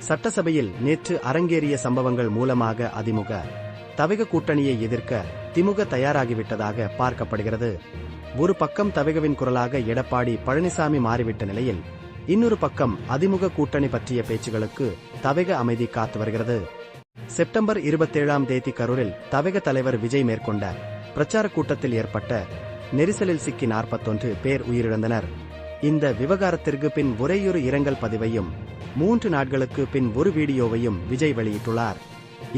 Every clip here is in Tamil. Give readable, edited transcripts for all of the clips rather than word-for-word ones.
சட்டசபையில் நேற்று அரங்கேறிய சம்பவங்கள் மூலமாக அதிமுக தவிக கூட்டணியை எதிர்க்க திமுக தயாராகிவிட்டதாக பார்க்கப்படுகிறது. ஒரு பக்கம் தவிகவின் குரலாக எடப்பாடி பழனிசாமி மாறிவிட்ட நிலையில் இன்னொரு பக்கம் அதிமுக கூட்டணி பற்றிய பேச்சுகளுக்கு தவிக அமைதி காத்து வருகிறது. செப்டம்பர் 27ஆம் தேதி கரூரில் தவிக தலைவர் விஜய் மேற்கொண்ட பிரச்சார கூட்டத்தில் ஏற்பட்ட நெரிசலில் சிக்கி 41 பேர் உயிரிழந்தனர். இந்த விவகாரத்திற்கு பின் ஒரேயொரு இரங்கல் பதிவையும் 3 நாட்களுக்கு பின் ஒரு வீடியோவையும் விஜய் வெளியிட்டுள்ளார்.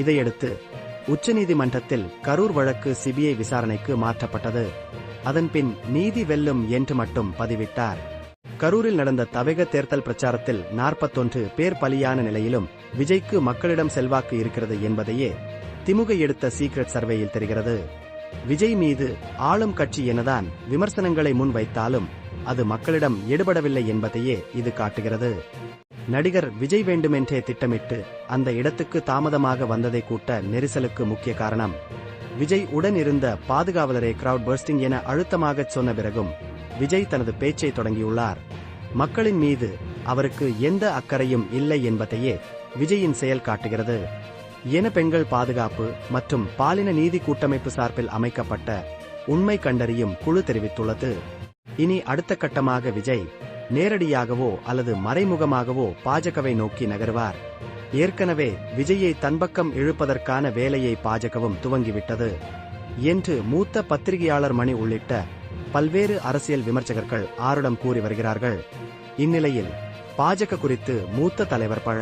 இதையடுத்து உச்சநீதிமன்றத்தில் கரூர் வழக்கு சிபிஐ விசாரணைக்கு மாற்றப்பட்டது. அதன்பின் நீதி வெல்லும் என்று மட்டும் பதிவிட்டார். கரூரில் நடந்த தவிக தேர்தல் பிரச்சாரத்தில் 41 பேர் பலியான நிலையிலும் விஜய்க்கு மக்களிடம் செல்வாக்கு இருக்கிறது என்பதையே திமுக எடுத்த சீக்ரெட் சர்வேயில் தெரிகிறது. விஜய் மீது ஆளும் கட்சி எனதான் விமர்சனங்களை முன்வைத்தாலும் அது மக்களிடம் எடுபடவில்லை என்பதையே இது காட்டுகிறது. நடிகர் விஜய் வேண்டுமென்றே திட்டமிட்டு அந்த இடத்துக்கு தாமதமாக வந்ததை கூட்ட நெரிசலுக்கு முக்கிய காரணம். விஜய் உடன் இருந்த பாதுகாவலரை கிரவுட் பர்ஸ்டிங் என அழுத்தமாகச் சொன்ன பிறகும் விஜய் தனது பேச்சை தொடங்கியுள்ளார். மக்களின் மீது அவருக்கு எந்த அக்கறையும் இல்லை என்பதையே விஜயின் செயல் காட்டுகிறது என பெண்கள் பாதுகாப்பு மற்றும் பாலின நீதி கூட்டமைப்பு சார்பில் அமைக்கப்பட்ட உண்மை கண்டறியும் குழு தெரிவித்துள்ளது. இனி அடுத்த கட்டமாக விஜய் நேரடியாகவோ அல்லது மறைமுகமாகவோ பாஜகவை நோக்கி நகர்வார். ஏற்கனவே விஜயை தன்பக்கம் இழுப்பதற்கான வேலையை பாஜகவும் துவங்கிவிட்டது என்று மூத்த பத்திரிகையாளர் மணி உள்ளிட்ட பல்வேறு அரசியல் விமர்சகர்கள் ஆருடம் கூறி வருகிறார்கள். இந்நிலையில் பாஜக குறித்து மூத்த தலைவர் பழ.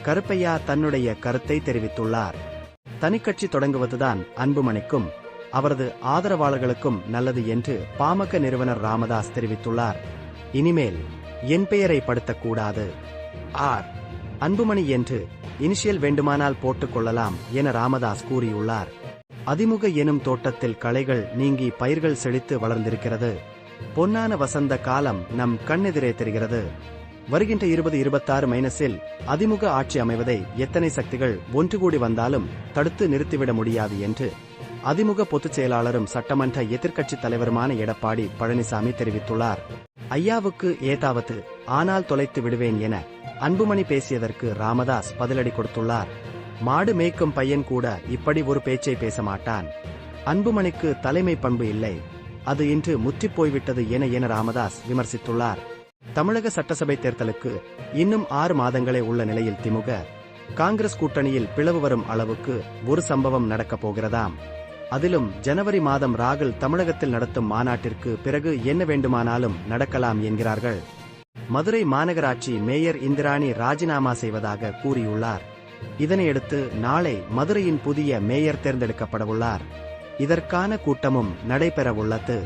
கருப்பையா தன்னுடைய கருத்தை தெரிவித்துள்ளார். தனிக்கட்சி தொடங்குவதுதான் அன்புமணிக்கும் அவரது ஆதரவாளர்களுக்கும் நல்லது என்று பாமக நிறுவனர் ராமதாஸ் தெரிவித்துள்ளார். இனிமேல் என் பெயரை படுத்தக்கூடாது, அன்புமணி என்று இனிஷியல் வேண்டுமானால் போட்டுக் கொள்ளலாம் என ராமதாஸ் கூறியுள்ளார். அதிமுக எனும் தோட்டத்தில் களைகள் நீங்கி பயிர்கள் செழித்து வளர்ந்திருக்கிறது. பொன்னான வசந்த காலம் நம் கண்ணெதிரே தெரிகிறது. வருகின்ற 2026 அதிமுக ஆட்சி அமைவதை எத்தனை சக்திகள் ஒன்று கூடி வந்தாலும் தடுத்து நிறுத்திவிட முடியாது என்று அதிமுக பொதுச் செயலாளரும் சட்டமன்ற எதிர்க்கட்சித் தலைவருமான எடப்பாடி பழனிசாமி தெரிவித்துள்ளார். ஐயாவுக்கு ஏதாவது ஆனால் தொலைத்து விடுவேன் என அன்புமணி பேசியதற்கு ராமதாஸ் பதிலடி கொடுத்துள்ளார். மாடு மேய்க்கும் பையன் கூட இப்படி ஒரு பேச்சை பேச மாட்டான். அன்புமணிக்கு தலைமை பண்பு இல்லை, அது இன்று முற்றிப் போய்விட்டது என ராமதாஸ் விமர்சித்துள்ளார். தமிழக சட்டசபை தேர்தலுக்கு இன்னும் 6 மாதங்களே உள்ள நிலையில் திமுக காங்கிரஸ் கூட்டணியில் பிளவு வரும் அளவுக்கு ஒரு சம்பவம் நடக்கப் போகிறதாம். அதிலும் ஜனவரி மாதம் ராகுல் தமிழகத்தில் நடத்தும் மாநாட்டிற்கு பிறகு என்ன வேண்டுமானாலும் நடக்கலாம் என்கிறார்கள். மதுரை மாநகராட்சி மேயர் இந்திராணி ராஜினாமா செய்வதாக கூறியுள்ளார். இதனையடுத்து நாளை மதுரையின் புதிய மேயர் தேர்ந்தெடுக்கப்படவுள்ளார். இதற்கான கூட்டமும் நடைபெறவுள்ளது.